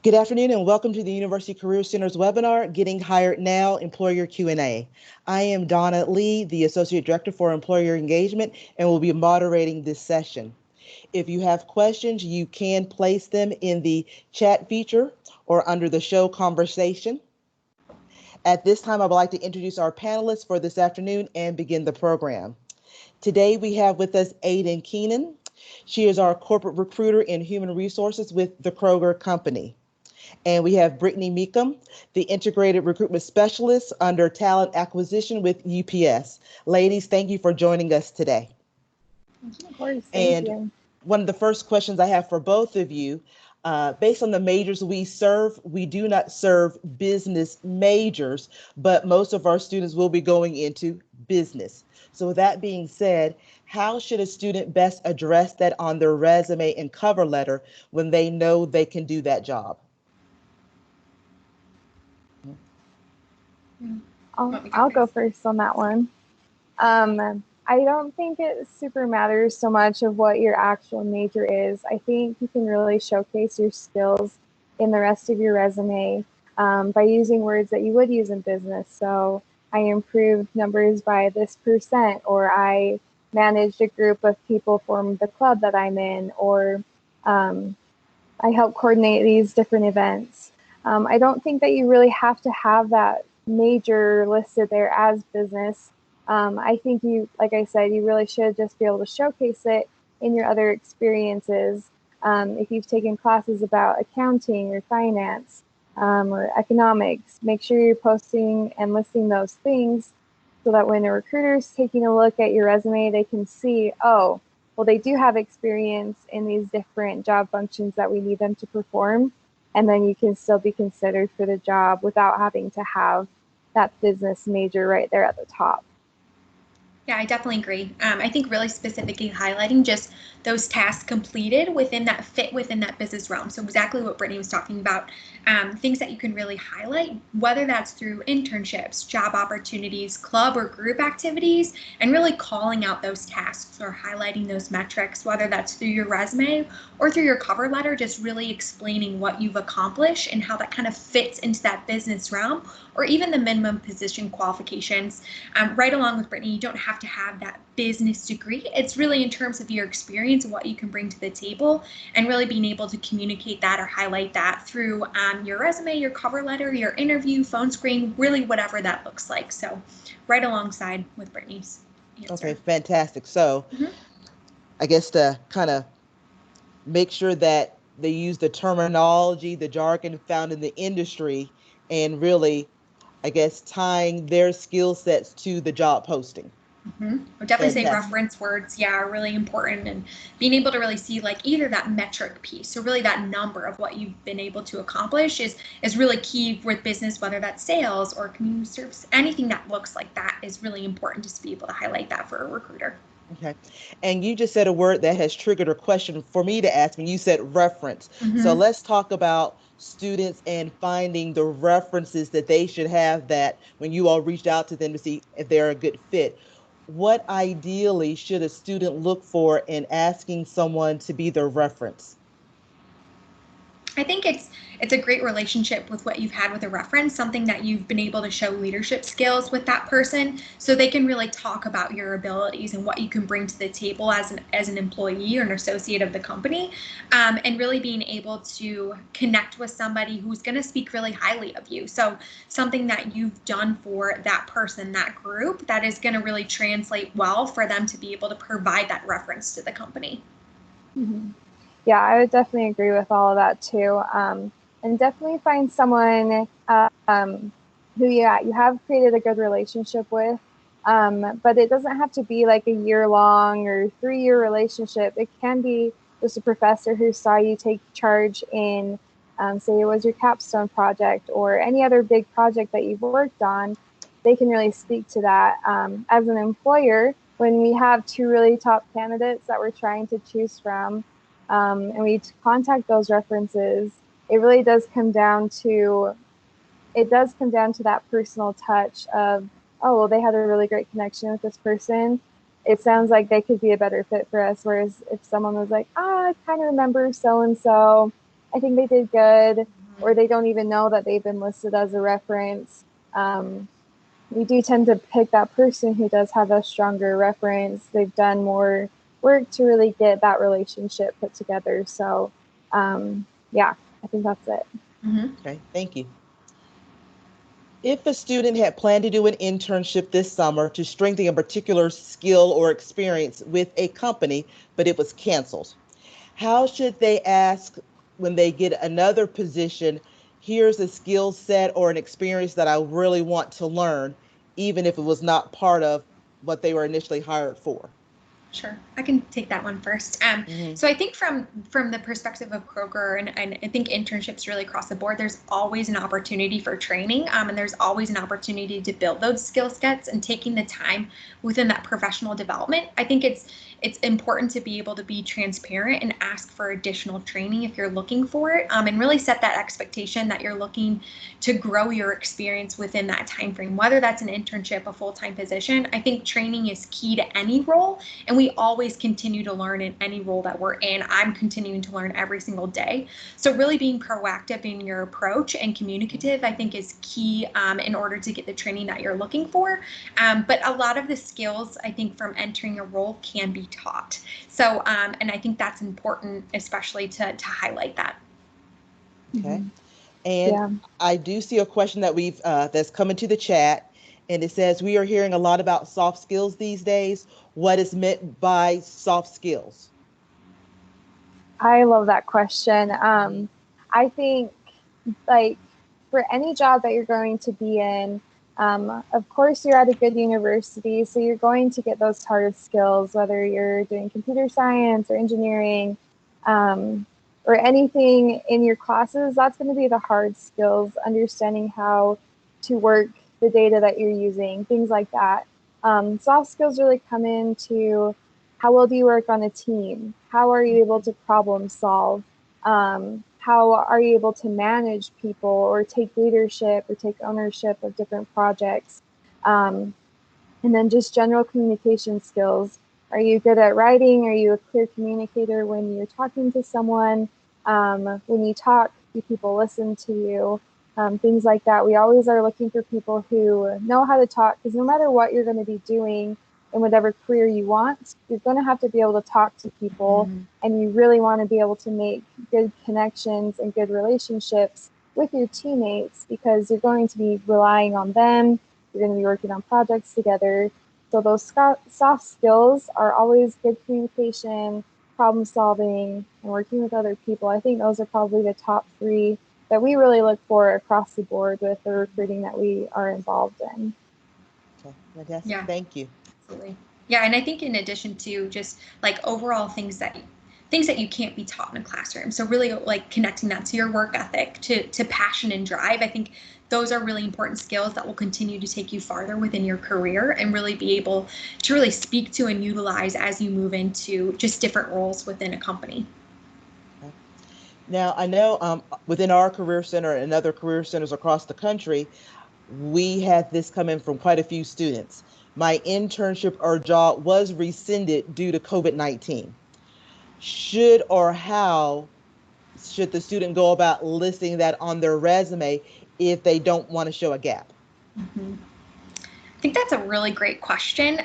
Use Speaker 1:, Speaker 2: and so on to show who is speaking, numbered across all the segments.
Speaker 1: Good afternoon and welcome to the University Career Center's webinar, Getting Hired Now, Employer Q&A. I am Donna Lee, the Associate Director for Employer Engagement, and will be moderating this session. If you have questions, you can place them in the chat feature or under the show conversation. At this time, I would like to introduce our panelists for this afternoon and begin the program. Today, we have with us Aidan Keenan. She is our corporate recruiter in human resources with the Kroger Company. And we have Brittany Mecham, the integrated recruitment specialist under talent acquisition with UPS. Ladies, thank you for joining us today.
Speaker 2: Of course, thank you.
Speaker 1: One of the first questions I have for both of you, based on the majors we serve, we do not serve business majors, but most of our students will be going into business. So with that being said, how should a student best address that on their resume and cover letter when they know they can do that job?
Speaker 2: I'll go first on that one. I don't think it super matters so much of what your actual major is. I think you can really showcase your skills in the rest of your resume by using words that you would use in business. So I improved numbers by this %, or I managed a group of people from the club that I'm in, or I help coordinate these different events. I don't think that you really have to have that major listed there as business. I think you, like I said, you really should just be able to showcase it in your other experiences. If you've taken classes about accounting or finance or economics, make sure you're posting and listing those things so that when a recruiter's taking a look at your resume, they can see, oh, well, they do have experience in these different job functions that we need them to perform. And then you can still be considered for the job without having to have that business major right there at the top.
Speaker 3: Yeah, I definitely agree. I think really specifically highlighting just those tasks completed within that fit within that business realm. So exactly what Brittany was talking about, things that you can really highlight, whether that's through internships, job opportunities, club or group activities, and really calling out those tasks or highlighting those metrics, whether that's through your resume or through your cover letter, just really explaining what you've accomplished and how that kind of fits into that business realm, or even the minimum position qualifications. Right along with Brittany, you don't have to have that business degree. It's really in terms of your experience and what you can bring to the table, and really being able to communicate that or highlight that through your resume, your cover letter, your interview, phone screen, really whatever that looks like. So right alongside with Brittany's answer.
Speaker 1: Okay, fantastic. So I guess to kind of make sure that they use the terminology, the jargon found in the industry, and really, I guess, tying their skill sets to the job posting.
Speaker 3: I would definitely say reference words, are really important, and being able to really see like either that metric piece, so really that number of what you've been able to accomplish is really key with business, whether that's sales or community service, anything that looks like that is really important just to be able to highlight that for a recruiter.
Speaker 1: Okay. And you just said a word that has triggered a question for me to ask when you said reference. So let's talk about students and finding the references that they should have, that when you all reached out to them to see if they're a good fit. What ideally should a student look for in asking someone to be their reference?
Speaker 3: I think it's a great relationship with what you've had with a reference, something that you've been able to show leadership skills with that person, so they can really talk about your abilities and what you can bring to the table as an employee or an associate of the company, and really being able to connect with somebody who's going to speak really highly of you. So something that you've done for that person, that group, that is going to really translate well for them to be able to provide that reference to the company.
Speaker 2: Yeah, I would definitely agree with all of that too. And definitely find someone who, you have created a good relationship with, but it doesn't have to be like a year-long or 3-year relationship. It can be just a professor who saw you take charge in, say it was your capstone project or any other big project that you've worked on. They can really speak to that. As an employer, when we have 2 really top candidates that we're trying to choose from, and we contact those references, it really does come down to that personal touch of, oh, well, they had a really great connection with this person. It sounds like they could be a better fit for us. Whereas if someone was like, I kind of remember so-and-so, I think they did good, or they don't even know that they've been listed as a reference. We do tend to pick that person who does have a stronger reference. They've done more work to really get that relationship put together. So yeah, I think that's it.
Speaker 1: Okay, thank you. If a student had planned to do an internship this summer to strengthen a particular skill or experience with a company, but it was canceled, how should they ask when they get another position, here's a skill set or an experience that I really want to learn, even if it was not part of what they were initially hired for?
Speaker 3: Sure, I can take that one first. So I think from the perspective of Kroger, and I think internships really across the board, there's always an opportunity for training, and there's always an opportunity to build those skill sets, and taking the time within that professional development. I think it's important to be able to be transparent and ask for additional training if you're looking for it, and really set that expectation that you're looking to grow your experience within that time frame, whether that's an internship, a full-time position. I think training is key to any role, and we always continue to learn in any role that we're in. I'm continuing to learn every single day. So really being proactive in your approach and communicative, I think, is key in order to get the training that you're looking for. But a lot of the skills, I think, from entering a role can be taught. So, and I think that's important, especially to highlight that.
Speaker 1: Okay. And I do see a question that that's come into the chat, and it says, we are hearing a lot about soft skills these days. What is meant by soft skills?
Speaker 2: I love that question. I think, like, for any job that you're going to be in, of course, you're at a good university, so you're going to get those hard skills, whether you're doing computer science or engineering, or anything in your classes. That's going to be the hard skills, understanding how to work the data that you're using, things like that. Soft skills really come into how well do you work on a team? How are you able to problem solve? How are you able to manage people or take leadership or take ownership of different projects? And then just general communication skills. Are you good at writing? Are you a clear communicator when you're talking to someone? When you talk, do people listen to you? Things like that. We always are looking for people who know how to talk, because no matter what you're going to be doing in whatever career you want, you're going to have to be able to talk to people, and you really want to be able to make good connections and good relationships with your teammates, because you're going to be relying on them. You're going to be working on projects together. So those soft skills are always good communication, problem solving, and working with other people. I think those are probably the top three that we really look for across the board with the recruiting that we are involved in.
Speaker 1: Okay, fantastic. Yeah. Thank you.
Speaker 3: Absolutely. Yeah, and I think in addition to just like overall things that you can't be taught in a classroom. So really like connecting that to your work ethic, to passion and drive. I think those are really important skills that will continue to take you farther within your career and really be able to really speak to and utilize as you move into just different roles within a company.
Speaker 1: Okay. Now, I know within our career center and other career centers across the country, we had this come in from quite a few students. My internship or job was rescinded due to COVID-19. Should or how should the student go about listing that on their resume if they don't want to show a gap?
Speaker 3: I think that's a really great question.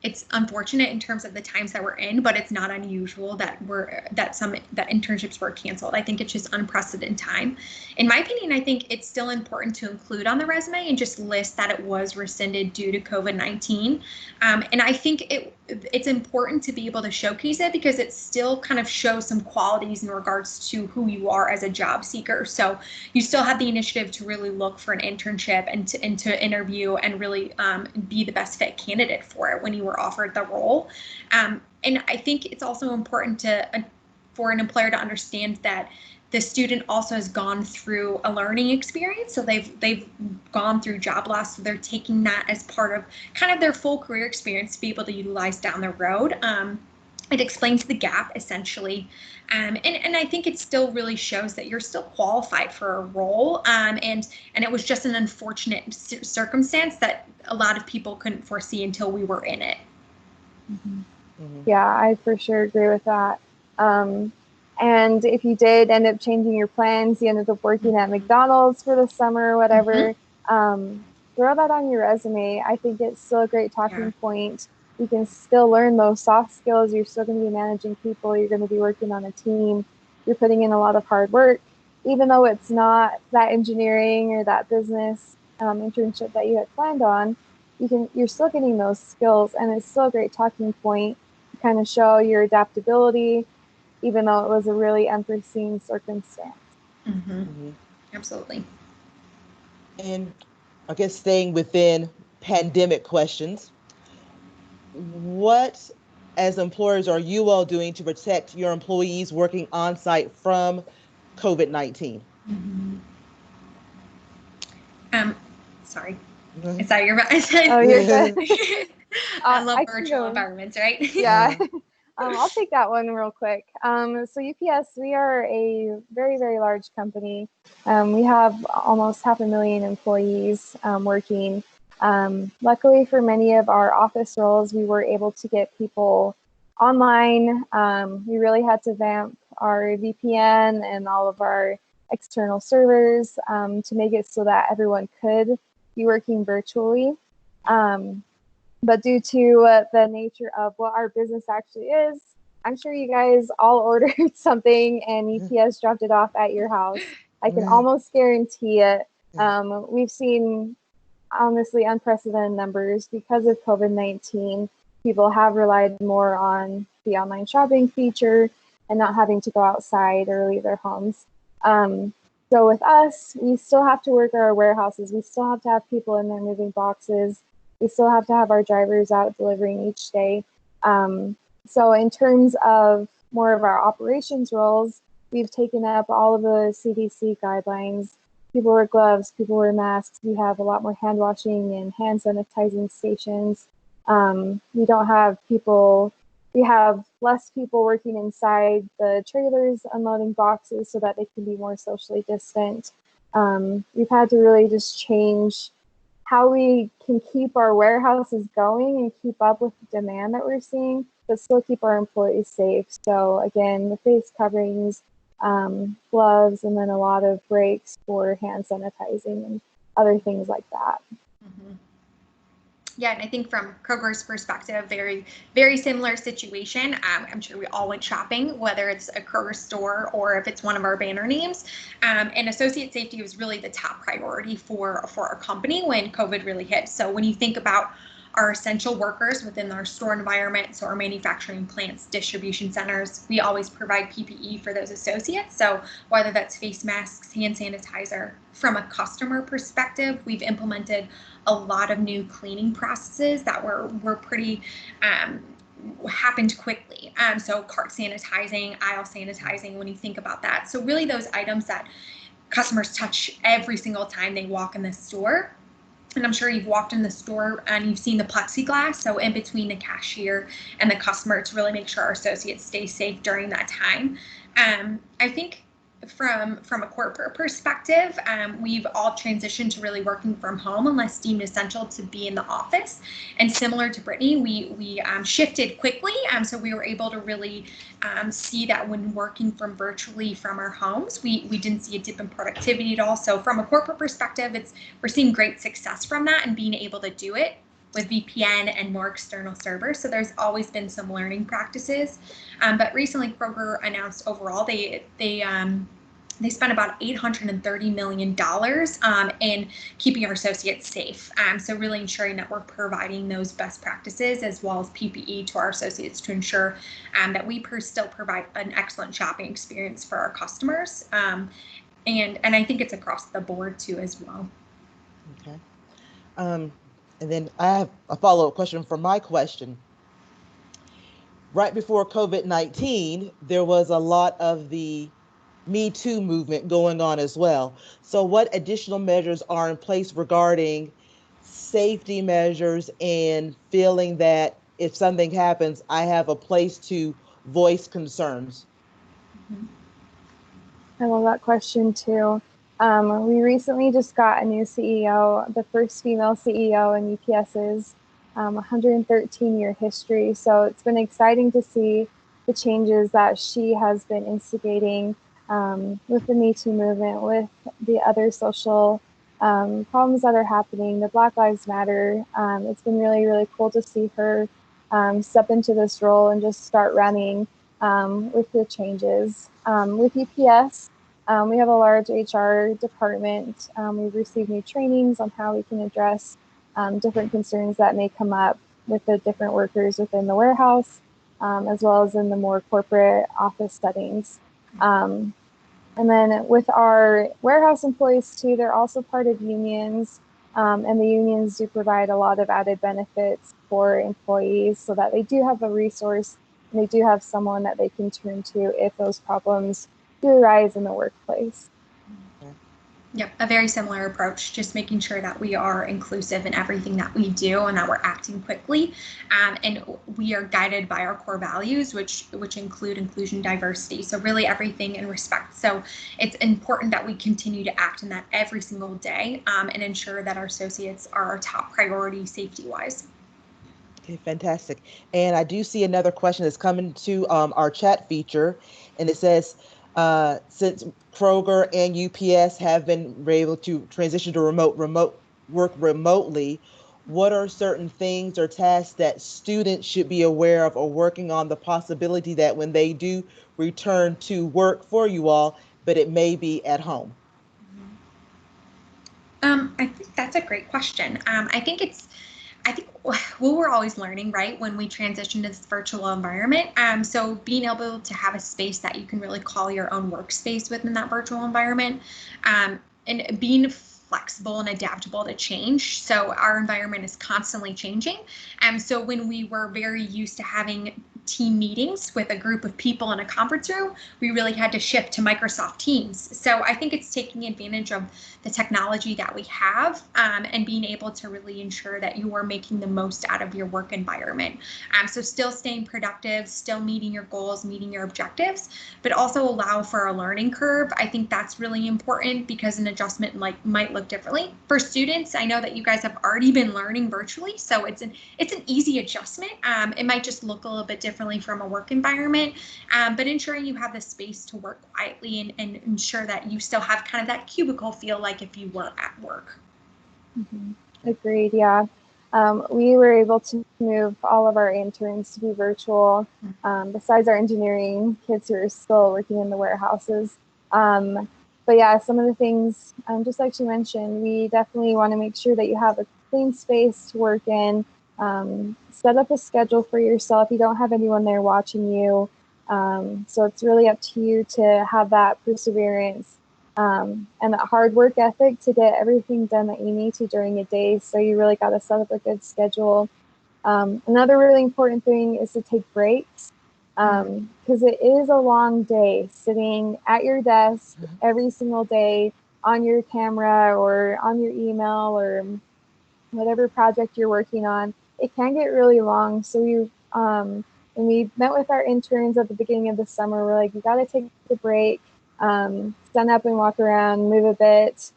Speaker 3: It's unfortunate in terms of the times that we're in, but it's not unusual that internships were canceled. I think it's just unprecedented time. In my opinion, I think it's still important to include on the resume and just list that it was rescinded due to COVID-19. And I think it's important to be able to showcase it because it still kind of shows some qualities in regards to who you are as a job seeker. So you still have the initiative to really look for an internship and to interview and really be the best fit candidate for it when you were offered the role. And I think it's also important for an employer to understand that the student also has gone through a learning experience. So they've gone through job loss. So they're taking that as part of kind of their full career experience to be able to utilize down the road. It explains the gap essentially. And I think it still really shows that you're still qualified for a role. And it was just an unfortunate circumstance that a lot of people couldn't foresee until we were in it.
Speaker 2: Yeah, I for sure agree with that. And if you did end up changing your plans, you ended up working at McDonald's for the summer or whatever, throw that on your resume. I think it's still a great talking point. You can still learn those soft skills. You're still going to be managing people. You're going to be working on a team. You're putting in a lot of hard work. Even though it's not that engineering or that business internship that you had planned on, you're still getting those skills, and it's still a great talking point to kind of show your adaptability, even though it was a really unforeseen circumstance.
Speaker 3: Absolutely.
Speaker 1: And I guess staying within pandemic questions, what as employers are you all doing to protect your employees working on site from COVID-19?
Speaker 3: Sorry.
Speaker 1: Mm-hmm.
Speaker 3: I saw your.
Speaker 2: Oh, you're good.
Speaker 3: I love virtual environments, right?
Speaker 2: Yeah. I'll take that one real quick. So UPS, we are a very, very large company. We have almost 500,000 employees working. Luckily for many of our office roles, we were able to get people online. We really had to vamp our VPN and all of our external servers to make it so that everyone could be working virtually. But due to the nature of what our business actually is, I'm sure you guys all ordered something and UPS dropped it off at your house. I can almost guarantee it. We've seen, honestly, unprecedented numbers because of COVID-19. People have relied more on the online shopping feature and not having to go outside or leave their homes. So with us, we still have to work our warehouses. We still have to have people in there moving boxes. We still have to have our drivers out delivering each day. So in terms of more of our operations roles, we've taken up all of the CDC guidelines. People wear gloves, people wear masks. We have a lot more hand washing and hand sanitizing stations. We don't have people, we have less people working inside the trailers unloading boxes so that they can be more socially distant. We've had to really just change how we can keep our warehouses going and keep up with the demand that we're seeing, but still keep our employees safe. So again, the face coverings, gloves, and then a lot of breaks for hand sanitizing and other things like that.
Speaker 3: Yeah, and I think from Kroger's perspective, very, very similar situation. I'm sure we all went shopping, whether it's a Kroger store or if it's one of our banner names. And associate safety was really the top priority for our company when COVID really hit. So when you think about our essential workers within our store environment, so our manufacturing plants, distribution centers, we always provide PPE for those associates. So whether that's face masks, hand sanitizer, from a customer perspective, we've implemented a lot of new cleaning processes that were pretty happened quickly. So cart sanitizing, aisle sanitizing, when you think about that. So really those items that customers touch every single time they walk in the store. And I'm sure you've walked in the store and you've seen the plexiglass. So in between the cashier and the customer to really make sure our associates stay safe during that time. I think from a corporate perspective, we've all transitioned to really working from home unless deemed essential to be in the office. And similar to Brittany, we shifted quickly. So we were able to really see that when working from virtually from our homes, we didn't see a dip in productivity at all. So from a corporate perspective, we're seeing great success from that and being able to do it with VPN and more external servers. So there's always been some learning practices. But recently Kroger announced overall they spent about $830 million in keeping our associates safe. So really ensuring that we're providing those best practices as well as PPE to our associates to ensure that we still provide an excellent shopping experience for our customers. And I think it's across the board too as well.
Speaker 1: Okay. And then I have a follow-up question for my question. Right before COVID-19, there was a lot of the Me Too movement going on as well. So what additional measures are in place regarding safety measures and feeling that if something happens, I have a place to voice concerns?
Speaker 2: I love that question too. We recently just got a new CEO, the first female CEO in UPS's 113-year history. So it's been exciting to see the changes that she has been instigating with the Me Too movement, with the other social problems that are happening, the Black Lives Matter. It's been really, really cool to see her step into this role and just start running with the changes. With UPS, we have a large HR department. We've received new trainings on how we can address different concerns that may come up with the different workers within the warehouse, as well as in the more corporate office settings. And then with our warehouse employees too, they're also part of unions, and the unions do provide a lot of added benefits for employees so that they do have a resource and they do have someone that they can turn to if those problems do arise in the workplace.
Speaker 3: Yep, a very similar approach, just making sure that we are inclusive in everything that we do and that we're acting quickly. And we are guided by our core values, which include inclusion, diversity. So really everything in respect. So it's important that we continue to act in that every single day and ensure that our associates are our top priority safety-wise.
Speaker 1: Okay, fantastic. And I do see another question that's coming to our chat feature, and it says, since Kroger and UPS have been able to transition to remote work remotely, what are certain things or tasks that students should be aware of or working on the possibility that when they do return to work for you all, but it may be at home?
Speaker 3: I think that's a great question. I think we're always learning, right, when we transition to this virtual environment. So being able to have a space that you can really call your own workspace within that virtual environment, and being flexible and adaptable to change. So our environment is constantly changing. So when we were very used to having team meetings with a group of people in a conference room, we really had to shift to Microsoft Teams. So I think it's taking advantage of the technology that we have and being able to really ensure that you are making the most out of your work environment. So still staying productive, still meeting your goals, meeting your objectives, but also allow for a learning curve. I think that's really important because an adjustment might look differently. For students, I know that you guys have already been learning virtually, so it's an easy adjustment. It might just look a little bit differently from a work environment, but ensuring you have the space to work quietly and ensure that you still have kind of that cubicle feel like if you were at work.
Speaker 2: Mm-hmm. Agreed, yeah. We were able to move all of our interns to be virtual, besides our engineering kids who are still working in the warehouses. But yeah, some of the things, just like you mentioned, we definitely want to make sure that you have a clean space to work in. Set up a schedule for yourself. You don't have anyone there watching you. So it's really up to you to have that perseverance and that hard work ethic to get everything done that you need to during a day. So you really got to set up a good schedule. Another really important thing is to take breaks because it is a long day sitting at your desk every single day on your camera or on your email or whatever project you're working on. It can get really long. So when we met with our interns at the beginning of the summer, we're like, you got to take a break, stand up and walk around, move a bit,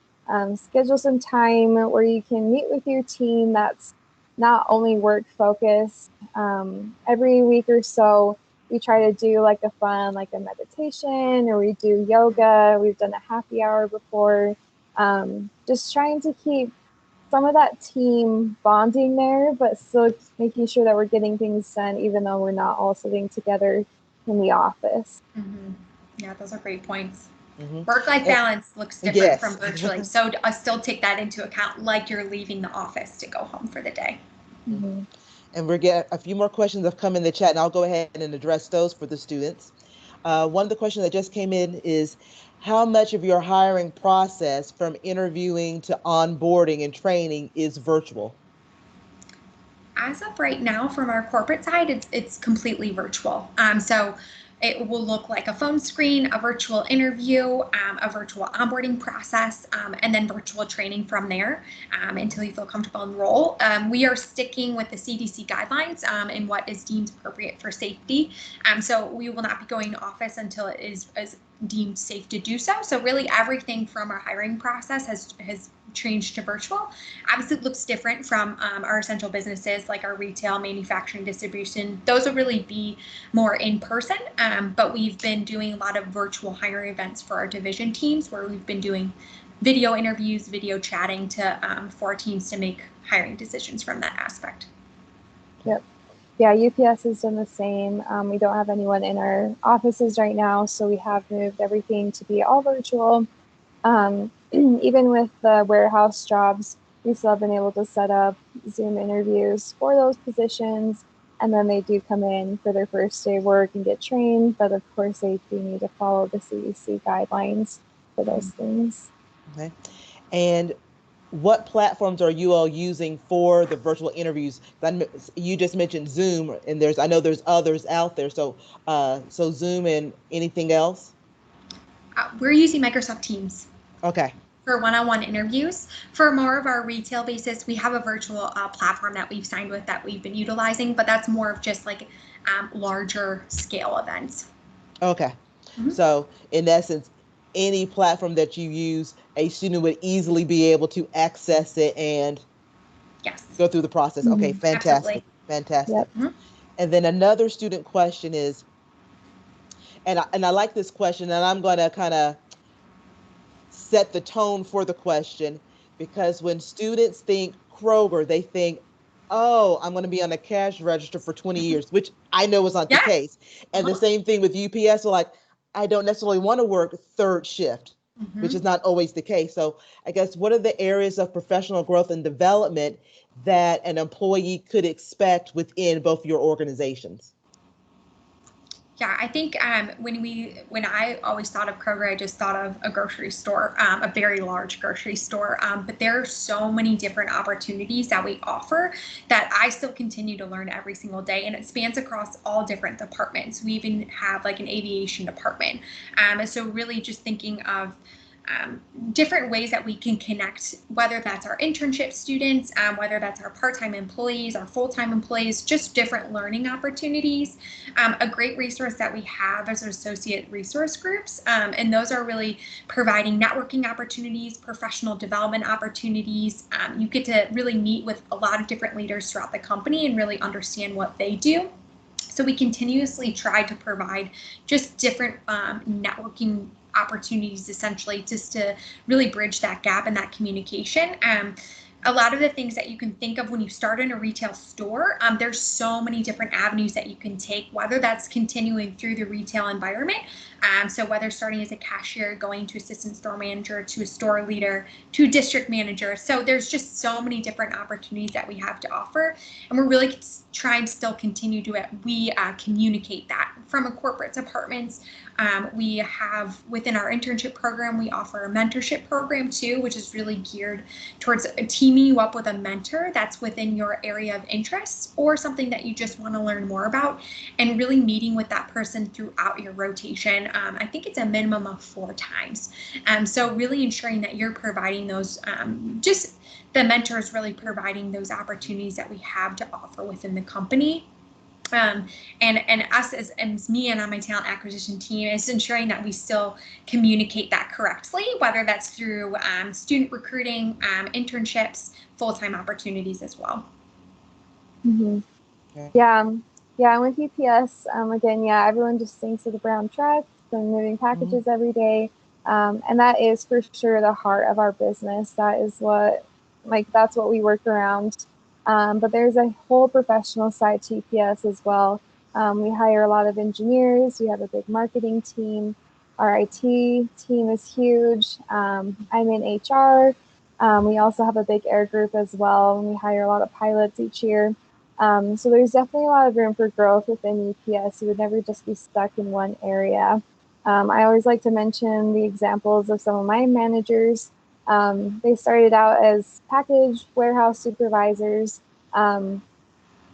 Speaker 2: schedule some time where you can meet with your team that's not only work focused. Every week or so, we try to do like a meditation, or we do yoga. We've done a happy hour before, just trying to keep some of that team bonding there, but still making sure that we're getting things done, even though we're not all sitting together in the office.
Speaker 3: Mm-hmm. Yeah, those are great points.
Speaker 1: Mm-hmm.
Speaker 3: Work-life balance looks different from
Speaker 1: Yes.
Speaker 3: virtually. So still take that into account, like you're leaving the office to go home for the day.
Speaker 2: Mm-hmm.
Speaker 1: And we're getting a few more questions have come in the chat, and I'll go ahead and address those for the students. One of the questions that just came in is, how much of your hiring process from interviewing to onboarding and training is virtual?
Speaker 3: As of right now, from our corporate side, it's completely virtual. So it will look like a phone screen, a virtual interview, a virtual onboarding process, and then virtual training from there until you feel comfortable in the role. We are sticking with the CDC guidelines and what is deemed appropriate for safety. So we will not be going to office until it is deemed safe to do so. So really everything from our hiring process has changed to virtual. Obviously, it looks different from our essential businesses like our retail, manufacturing, distribution. Those will really be more in person, but we've been doing a lot of virtual hiring events for our division teams where we've been doing video interviews, video chatting for our teams to make hiring decisions from that aspect.
Speaker 2: Yep. Yeah, UPS has done the same. We don't have anyone in our offices right now, so we have moved everything to be all virtual. Even with the warehouse jobs, we still have been able to set up Zoom interviews for those positions, and then they do come in for their first day of work and get trained, but of course they do need to follow the CDC guidelines for those things.
Speaker 1: Okay. And what platforms are you all using for the virtual interviews? You just mentioned Zoom, and I know there's others out there. So Zoom and anything else?
Speaker 3: We're using Microsoft Teams.
Speaker 1: Okay.
Speaker 3: For one-on-one interviews. For more of our retail basis, we have a virtual platform that we've signed with that we've been utilizing, but that's more of just like larger scale events.
Speaker 1: Okay. Mm-hmm. So in essence, any platform that you use, a student would easily be able to access it and go through the process. Mm-hmm. Okay, fantastic. Absolutely. Fantastic. Yep. Mm-hmm. And then another student question is, and I like this question, and I'm going to kind of set the tone for the question, because when students think Kroger, they think, oh, I'm going to be on a cash register for 20 years, which I know is not the case. And the same thing with UPS, so like, I don't necessarily want to work third shift, which is not always the case. So I guess what are the areas of professional growth and development that an employee could expect within both your organizations?
Speaker 3: Yeah, I think when I always thought of Kroger, I just thought of a grocery store, a very large grocery store. But there are so many different opportunities that we offer that I still continue to learn every single day, and it spans across all different departments. We even have like an aviation department, and so really just thinking of different ways that we can connect, whether that's our internship students, whether that's our part-time employees, our full-time employees, just different learning opportunities. A great resource that we have is our associate resource groups, and those are really providing networking opportunities, professional development opportunities. You get to really meet with a lot of different leaders throughout the company and really understand what they do. So we continuously try to provide just different networking opportunities, essentially, just to really bridge that gap and that communication. A lot of the things that you can think of when you start in a retail store, there's so many different avenues that you can take, whether that's continuing through the retail environment. So whether starting as a cashier, going to assistant store manager, to a store leader, to district manager. So there's just so many different opportunities that we have to offer. And we're really trying to still continue to communicate that from a corporate departments. We have within our internship program, we offer a mentorship program too, which is really geared towards teaming you up with a mentor that's within your area of interest or something that you just want to learn more about, and really meeting with that person throughout your rotation. I think it's a minimum of 4 times. So really ensuring that you're providing those, just the mentor is really providing those opportunities that we have to offer within the company. And us as me and on my talent acquisition team is ensuring that we still communicate that correctly, whether that's through student recruiting, internships, full-time opportunities as well.
Speaker 2: Mm-hmm. Okay. Yeah. And with UPS, again, everyone just thinks of the brown trucks and moving packages every day. And that is for sure the heart of our business. That is that's what we work around. But there's a whole professional side to UPS as well. We hire a lot of engineers. We have a big marketing team. Our IT team is huge. I'm in HR. We also have a big air group as well, and we hire a lot of pilots each year. So there's definitely a lot of room for growth within UPS. You would never just be stuck in one area. I always like to mention the examples of some of my managers. They started out as package warehouse supervisors, but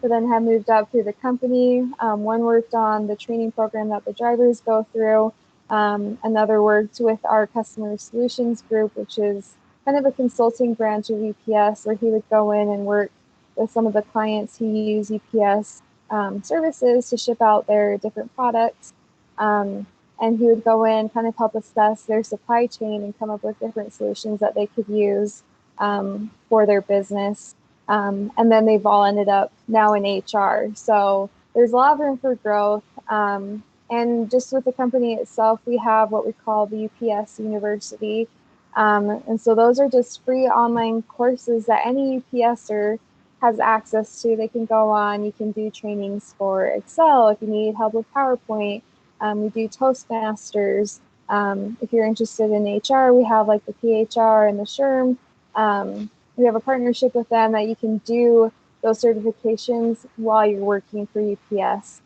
Speaker 2: then have moved up through the company. One worked on the training program that the drivers go through. Another worked with our customer solutions group, which is kind of a consulting branch of UPS, where he would go in and work with some of the clients who use UPS services to ship out their different products. And he would go in, kind of help assess their supply chain and come up with different solutions that they could use. for their business. And then they've all ended up now in HR. So there's a lot of room for growth. And just with the company itself, we have what we call the UPS University. And so those are just free online courses that any UPSer has access to. They can go on. You can do trainings for Excel if you need help with PowerPoint. We do Toastmasters. If you're interested in HR, we have like the PHR and the SHRM. We have a partnership with them that you can do those certifications while you're working for UPS.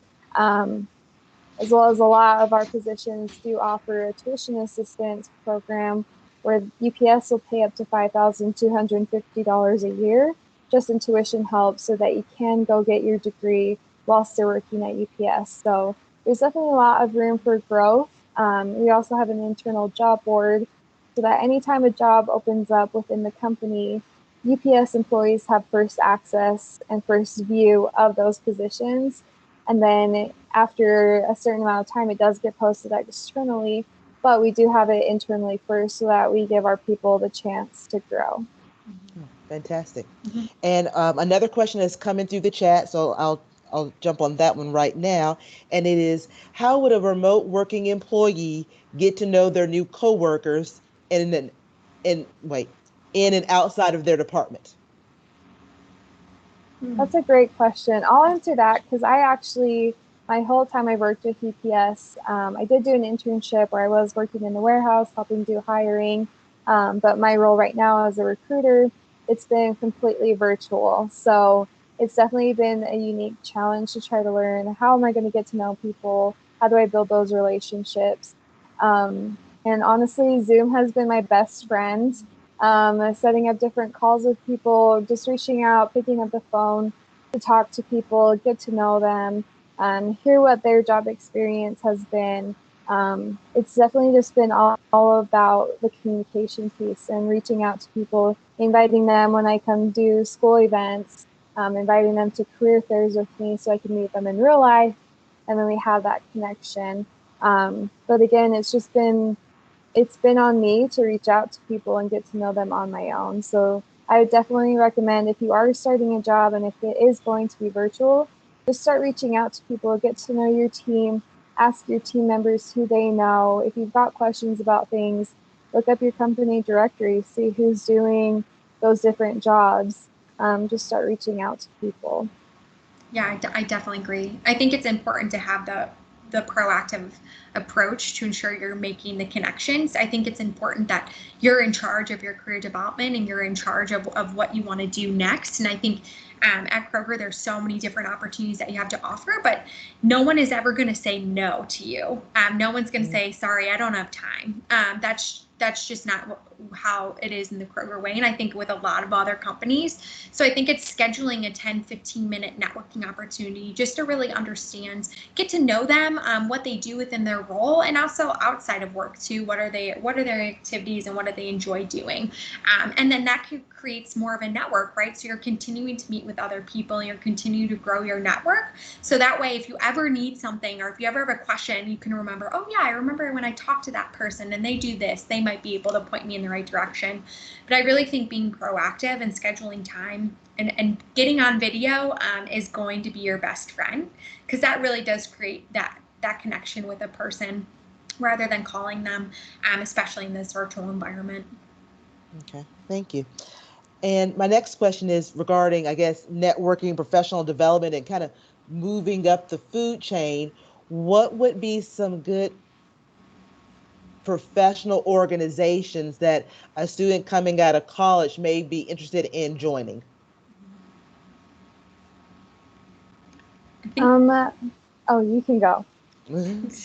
Speaker 2: As well as a lot of our positions do offer a tuition assistance program where UPS will pay up to $5,250 a year just in tuition help so that you can go get your degree while still working at UPS. So there's definitely a lot of room for growth. We also have an internal job board so that anytime a job opens up within the company, UPS employees have first access and first view of those positions. And then after a certain amount of time, it does get posted externally, but we do have it internally first so that we give our people the chance to grow.
Speaker 1: Fantastic. And another question has come in through the chat, so I'll jump on that one right now. And it is, how would a remote working employee get to know their new coworkers in and outside of their department?
Speaker 2: That's a great question. I'll answer that because my whole time I worked with UPS, I did do an internship where I was working in the warehouse, helping do hiring. But my role right now as a recruiter, it's been completely virtual. So it's definitely been a unique challenge to try to learn, how am I going to get to know people? How do I build those relationships? And honestly, Zoom has been my best friend. Setting up different calls with people, just reaching out, picking up the phone to talk to people, get to know them, hear what their job experience has been. It's definitely just been all about the communication piece and reaching out to people, inviting them when I come do school events, inviting them to career fairs with me so I can meet them in real life, and then we have that connection. But again, it's been on me to reach out to people and get to know them on my own. So I would definitely recommend, if you are starting a job and if it is going to be virtual, just start reaching out to people, get to know your team, ask your team members who they know. If you've got questions about things, look up your company directory, see who's doing those different jobs. Just start reaching out to people.
Speaker 3: Yeah, I definitely agree. I think it's important to have the proactive approach to ensure you're making the connections. I think it's important that you're in charge of your career development and you're in charge of what you want to do next. And I think at Kroger, there's so many different opportunities that you have to offer, but no one is ever going to say no to you. No one's going to say, sorry, I don't have time. That's just not how it is in the Kroger way. And I think with a lot of other companies. So I think it's scheduling a 10, 15-minute networking opportunity just to really understand, get to know them, what they do within their role, and also outside of work too. What are their activities and what do they enjoy doing? And then that creates more of a network, right? So you're continuing to meet with other people and you're continuing to grow your network. So that way, if you ever need something or if you ever have a question, you can remember, oh yeah, I remember when I talked to that person and they do this, they might be able to point me in the right direction. But I really think being proactive and scheduling time and getting on video is going to be your best friend, because that really does create that connection with a person rather than calling them, especially in this virtual environment.
Speaker 1: Okay, thank you. And my next question is regarding, I guess, networking, professional development, and kind of moving up the food chain. What would be some good professional organizations that a student coming out of college may be interested in joining?
Speaker 2: You can go.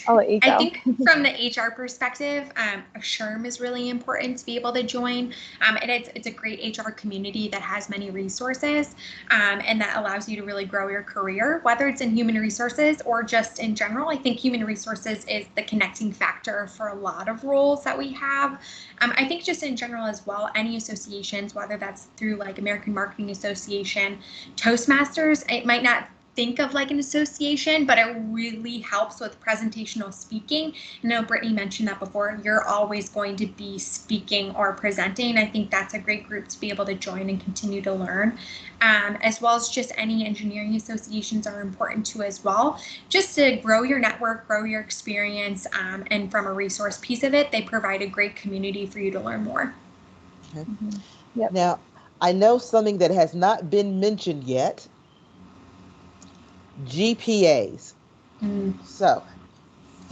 Speaker 2: I'll let you go.
Speaker 3: I think from the HR perspective, a SHRM is really important to be able to join. And it's a great HR community that has many resources and that allows you to really grow your career, whether it's in human resources or just in general. I think human resources is the connecting factor for a lot of roles that we have. I think just in general as well, any associations, whether that's through like American Marketing Association, Toastmasters, it might not think of like an association, but it really helps with presentational speaking. I know Brittany mentioned that before. You're always going to be speaking or presenting. I think that's a great group to be able to join and continue to learn, as well as just any engineering associations are important too as well, just to grow your network, grow your experience, and from a resource piece of it, they provide a great community for you to learn more.
Speaker 1: Okay.
Speaker 2: Yep.
Speaker 1: Now, I know something that has not been mentioned yet, GPAs. So,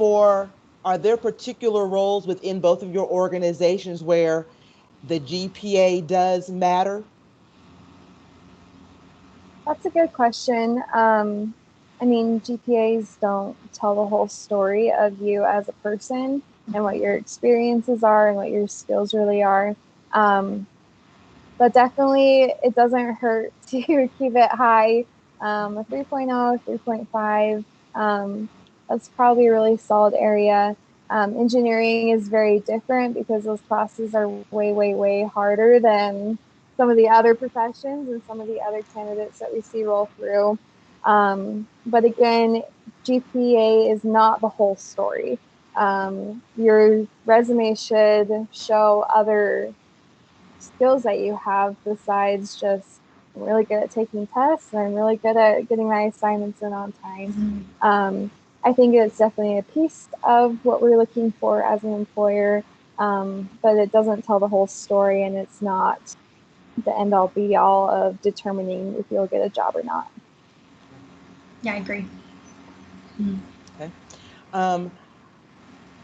Speaker 1: are there particular roles within both of your organizations where the GPA does matter?
Speaker 2: That's a good question. I mean, GPAs don't tell the whole story of you as a person and what your experiences are and what your skills really are. But definitely, it doesn't hurt to keep it high. A 3.0, 3.5, that's probably a really solid area. Engineering is very different because those classes are way, way, way harder than some of the other professions and some of the other candidates that we see roll through. But again, GPA is not the whole story. Your resume should show other skills that you have besides just I'm really good at taking tests and I'm really good at getting my assignments in on time. I think it's definitely a piece of what we're looking for as an employer, but it doesn't tell the whole story, and it's not the end all be all of determining if you'll get a job or not.
Speaker 3: Yeah, I agree.
Speaker 1: Okay.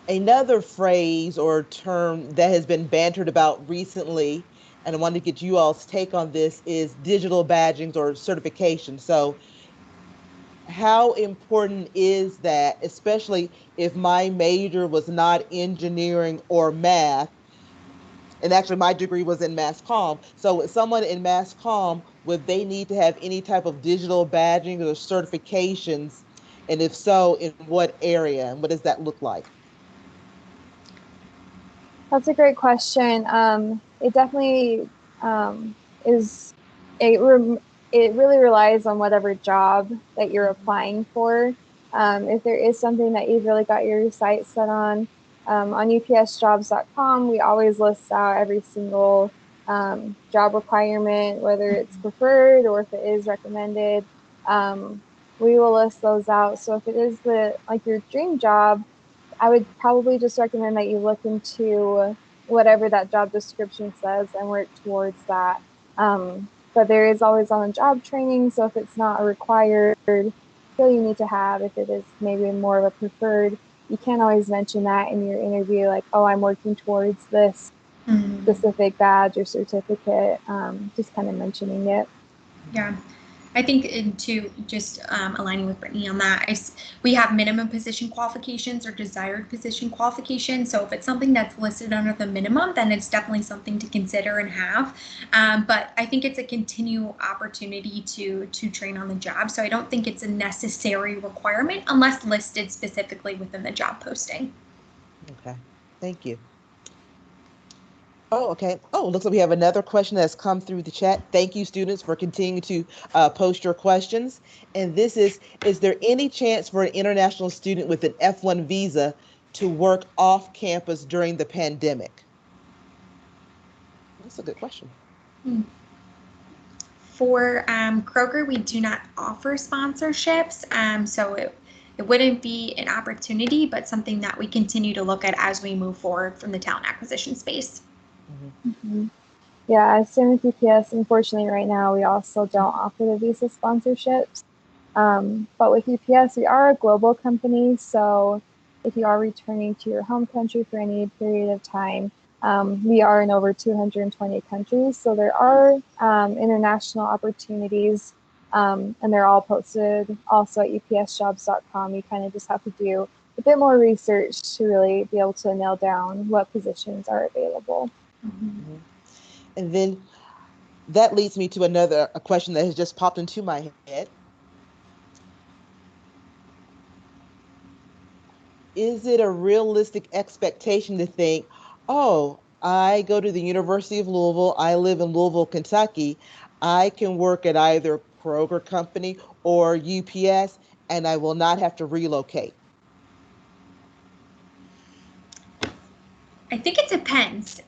Speaker 1: Another phrase or term that has been bantered about recently, and I wanted to get you all's take on this, is digital badgings or certification. So how important is that, especially if my major was not engineering or math? And actually my degree was in mass comm. So with someone in mass comm, would they need to have any type of digital badging or certifications? And if so, in what area, and what does that look like?
Speaker 2: That's a great question. It definitely is. It really relies on whatever job that you're applying for. If there is something that you've really got your sights set on UPSjobs.com, we always list out every single job requirement, whether it's preferred or if it is recommended. We will list those out. So if it is your dream job, I would probably just recommend that you look into whatever that job description says and work towards that. But there is always on-the-job training, so if it's not a required skill you need to have, if it is maybe more of a preferred, you can't always mention that in your interview, like, oh, I'm working towards this specific badge or certificate, just kind of mentioning it.
Speaker 3: Yeah. I think into just aligning with Brittany on that, we have minimum position qualifications or desired position qualifications. So if it's something that's listed under the minimum, then it's definitely something to consider and have. But I think it's a continual opportunity to train on the job. So I don't think it's a necessary requirement unless listed specifically within the job posting.
Speaker 1: Okay, thank you. Oh, okay. Oh, looks like we have another question that's come through the chat. Thank you, students, for continuing to post your questions. And this is there any chance for an international student with an F1 visa to work off campus during the pandemic? That's a good question.
Speaker 3: For Kroger, we do not offer sponsorships, so it wouldn't be an opportunity, but something that we continue to look at as we move forward from the talent acquisition space.
Speaker 2: Yeah, same with UPS. Unfortunately, right now, we also don't offer the visa sponsorships. But with UPS, we are a global company. So if you are returning to your home country for any period of time, we are in over 220 countries. So there are international opportunities, and they're all posted also at UPSjobs.com. You kind of just have to do a bit more research to really be able to nail down what positions are available.
Speaker 1: And then that leads me to a question that has just popped into my head. Is it a realistic expectation to think, oh, I go to the University of Louisville, I live in Louisville, Kentucky, I can work at either Kroger company or UPS, and I will not have to relocate?
Speaker 3: I think it depends.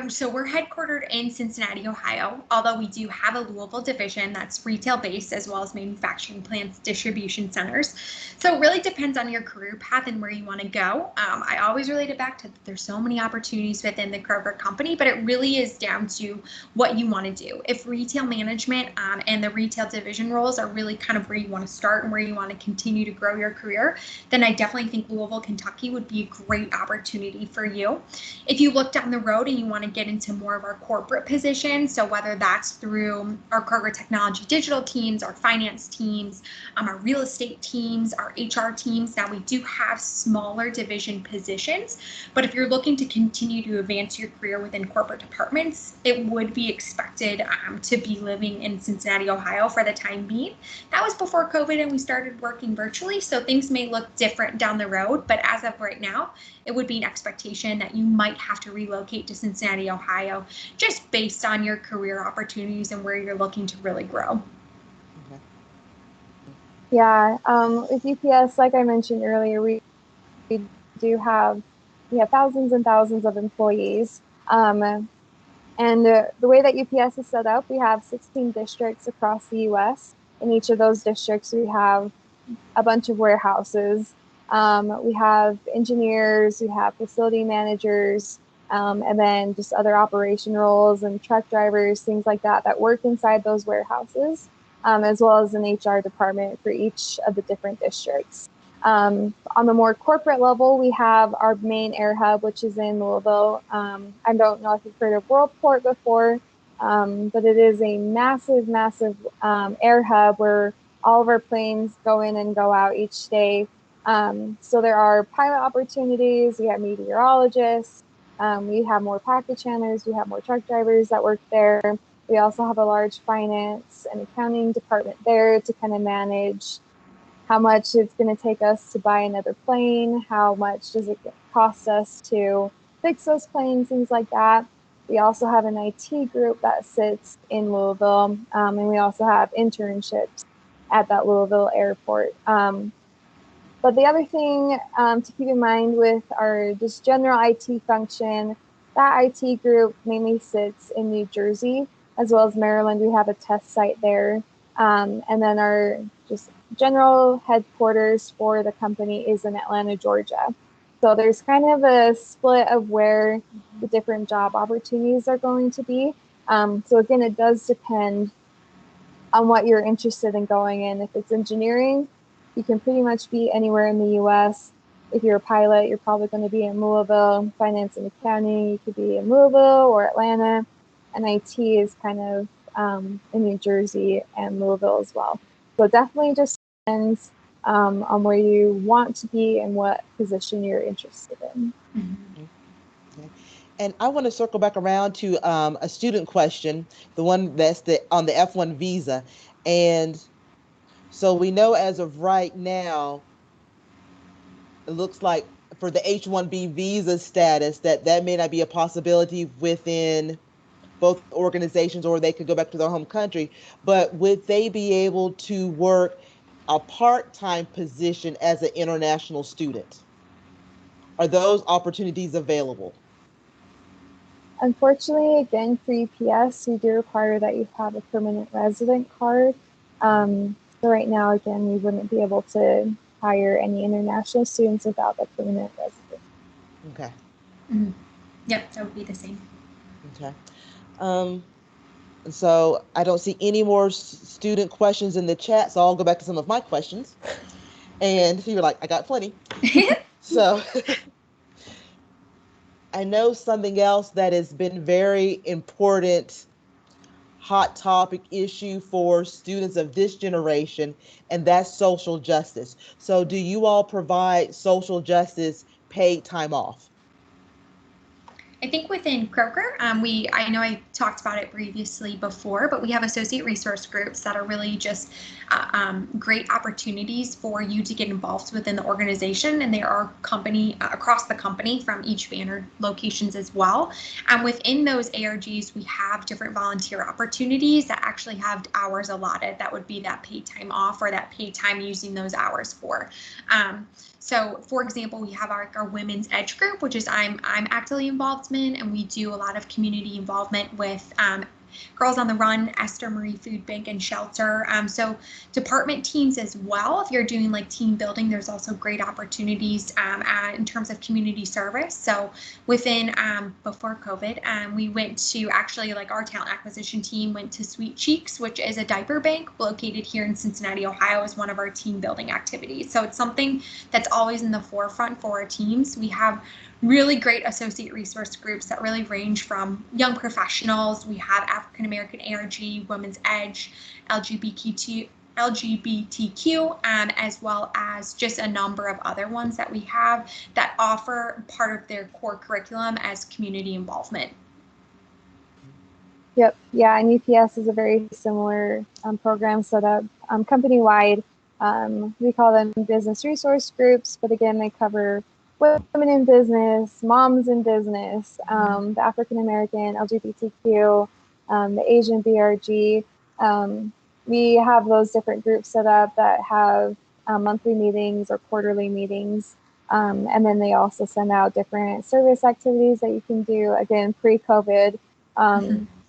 Speaker 3: So we're headquartered in Cincinnati, Ohio, although we do have a Louisville division that's retail based as well as manufacturing plants, distribution centers. So it really depends on your career path and where you want to go. I always relate it back to there's so many opportunities within the Kroger company, but it really is down to what you want to do. If retail management and the retail division roles are really kind of where you want to start and where you want to continue to grow your career, then I definitely think Louisville, Kentucky would be a great opportunity for you. If you look down the road and you want to get into more of our corporate positions, so whether that's through our Kroger technology digital teams, our finance teams, our real estate teams, our HR teams, now we do have smaller division positions, but if you're looking to continue to advance your career within corporate departments, it would be expected to be living in Cincinnati, Ohio for the time being. That was before COVID and we started working virtually, so things may look different down the road, but as of right now, it would be an expectation that you might have to relocate to Cincinnati, Ohio, just based on your career opportunities and where you're looking to really grow.
Speaker 1: Okay.
Speaker 2: Yeah, with UPS, like I mentioned earlier, we have thousands and thousands of employees. And the way that UPS is set up, we have 16 districts across the U.S. In each of those districts, we have a bunch of warehouses. We have engineers, we have facility managers, and then just other operation roles and truck drivers, things like that, that work inside those warehouses, as well as an HR department for each of the different districts. On the more corporate level, we have our main air hub, which is in Louisville. I don't know if you've heard of Worldport before, but it is a massive, massive air hub where all of our planes go in and go out each day. So there are pilot opportunities, we have meteorologists, we have more package handlers, we have more truck drivers that work there. We also have a large finance and accounting department there to kind of manage how much it's going to take us to buy another plane, how much does it cost us to fix those planes, things like that. We also have an IT group that sits in Louisville, and we also have internships at that Louisville airport. But the other thing to keep in mind with our just general IT function, that IT group mainly sits in New Jersey, as well as Maryland. We have a test site there. And then our just general headquarters for the company is in Atlanta, Georgia. So there's kind of a split of where the different job opportunities are going to be. So again, it does depend on what you're interested in going in. If it's engineering, you can pretty much be anywhere in the U.S. If you're a pilot, you're probably going to be in Louisville. Finance and accounting, you could be in Louisville or Atlanta. And IT is kind of in New Jersey and Louisville as well. So it definitely just depends on where you want to be and what position you're interested in.
Speaker 1: Mm-hmm. Okay. And I want to circle back around to a student question, the one that's on the F1 visa. And so we know as of right now, it looks like for the H-1B visa status that may not be a possibility within both organizations, or they could go back to their home country. But would they be able to work a part-time position as an international student? Are those opportunities available?
Speaker 2: Unfortunately, again, for UPS, we do require that you have a permanent resident card. So right now, again, we wouldn't be able to hire any international students without the permanent resident.
Speaker 1: Okay.
Speaker 3: Mm-hmm. Yep, that would be the same.
Speaker 1: Okay. So I don't see any more student questions in the chat, so I'll go back to some of my questions. And you're like, I got plenty. So I know something else that has been very important, hot topic issue for students of this generation, and that's social justice. So do you all provide social justice paid time off?
Speaker 3: I think within Kroger, I know I talked about it previously before, but we have associate resource groups that are really just great opportunities for you to get involved within the organization. And there are across the company from each banner locations as well. Within those ARGs, we have different volunteer opportunities that actually have hours allotted. That would be that paid time off or that paid time using those hours for. So, for example, we have our Women's Edge group, which is I'm actively involved in, and we do a lot of community involvement with Girls on the Run, Esther Marie Food Bank and Shelter. So department teams as well. If you're doing like team building, there's also great opportunities in terms of community service. So within before COVID, we went to actually like our talent acquisition team went to Sweet Cheeks, which is a diaper bank located here in Cincinnati, Ohio, as one of our team building activities. So it's something that's always in the forefront for our teams. We have really great associate resource groups that really range from young professionals. We have African American ARG, Women's Edge, LGBTQ, as well as just a number of other ones that we have that offer part of their core curriculum as community involvement.
Speaker 2: Yep. Yeah, and UPS is a very similar program set up company-wide. We call them business resource groups, but again, they cover women in business, moms in business, the African American, LGBTQ, the Asian BRG. We have those different groups set up that have monthly meetings or quarterly meetings. And then they also send out different service activities that you can do. Again, pre-COVID,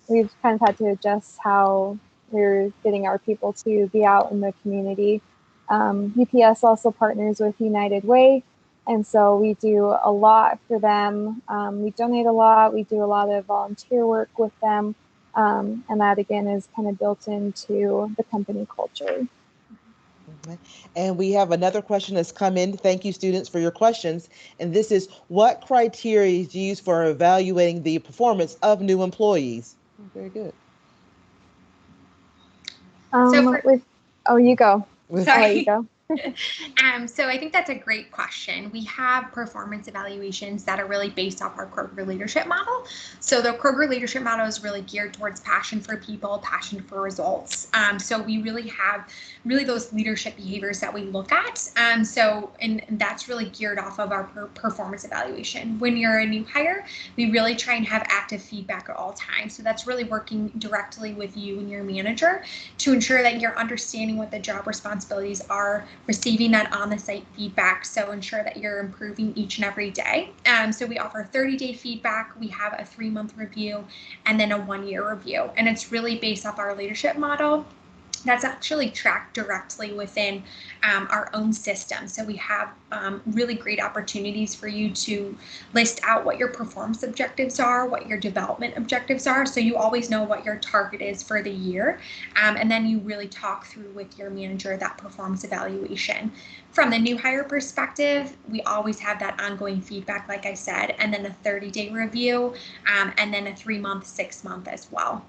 Speaker 2: we've kind of had to adjust how we're getting our people to be out in the community. UPS also partners with United Way. And so we do a lot for them. We donate a lot. We do a lot of volunteer work with them. And that, again, is kind of built into the company culture.
Speaker 1: Okay. And we have another question that's come in. Thank you, students, for your questions. And this is, what criteria do you use for evaluating the performance of new employees? Very good.
Speaker 2: You go.
Speaker 3: Sorry.
Speaker 2: You go.
Speaker 3: So I think that's a great question. We have performance evaluations that are really based off our Kroger leadership model. So the Kroger leadership model is really geared towards passion for people, passion for results. So we really have those leadership behaviors that we look at. And that's really geared off of our performance evaluation. When you're a new hire, we really try and have active feedback at all times. So that's really working directly with you and your manager to ensure that you're understanding what the job responsibilities are, receiving that on-the-site feedback, so ensure that you're improving each and every day. So we offer 30-day feedback, we have a 3-month review, and then a 1-year review. And it's really based off our leadership model. That's actually tracked directly within our own system. So we have really great opportunities for you to list out what your performance objectives are, what your development objectives are. So you always know what your target is for the year. And then you really talk through with your manager that performance evaluation. From the new hire perspective, we always have that ongoing feedback, like I said, and then a 30-day review, and then a 3-month, 6-month as well.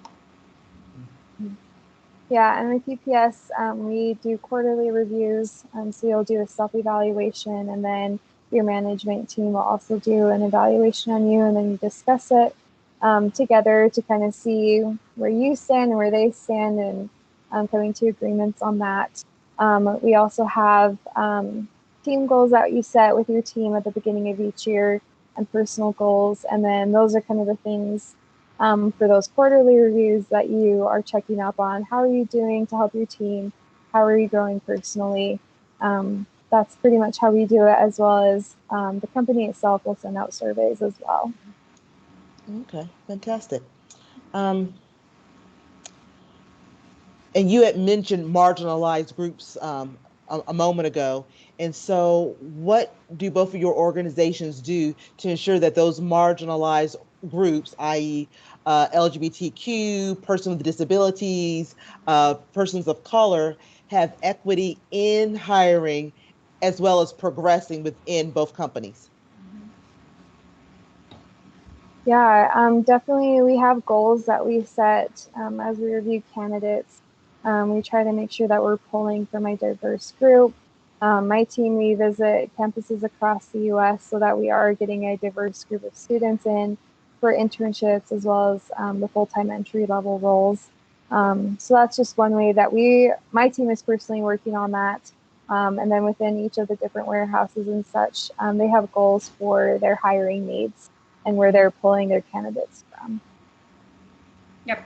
Speaker 2: Yeah, and with UPS, we do quarterly reviews. So you'll do a self-evaluation, and then your management team will also do an evaluation on you, and then you discuss it together to kind of see where you stand and where they stand, and coming to agreements on that. We also have team goals that you set with your team at the beginning of each year, and personal goals, and then those are kind of the things for those quarterly reviews that you are checking up on. How are you doing to help your team? How are you growing personally? That's pretty much how we do it, as well as the company itself will send out surveys as well.
Speaker 1: Okay, fantastic. And you had mentioned marginalized groups a moment ago. And so what do both of your organizations do to ensure that those marginalized groups, i.e. LGBTQ, persons with disabilities, persons of color, have equity in hiring as well as progressing within both companies?
Speaker 2: Yeah, definitely we have goals that we set as we review candidates. We try to make sure that we're pulling from a diverse group. My team, we visit campuses across the U.S. so that we are getting a diverse group of students in. for internships as well as the full-time entry-level roles. So that's just one way that my team is personally working on that. And then within each of the different warehouses and such, they have goals for their hiring needs and where they're pulling their candidates from.
Speaker 3: Yep.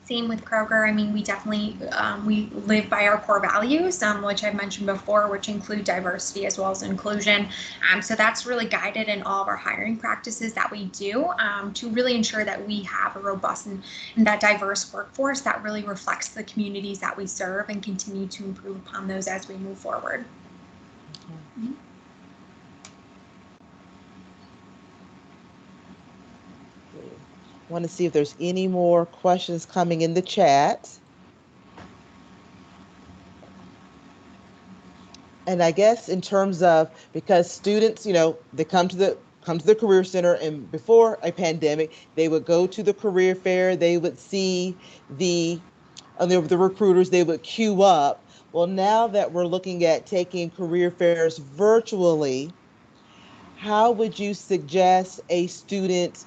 Speaker 3: Same with Kroger. I mean, we definitely, we live by our core values, which I've mentioned before, which include diversity as well as inclusion. So that's really guided in all of our hiring practices that we do to really ensure that we have a robust and that diverse workforce that really reflects the communities that we serve and continue to improve upon those as we move forward. Mm-hmm.
Speaker 1: Want to see if there's any more questions coming in the chat. And I guess in terms of, because students, they come to the Career Center, and before a pandemic, they would go to the career fair, they would see the recruiters, they would queue up. Well, now that we're looking at taking career fairs virtually, how would you suggest a student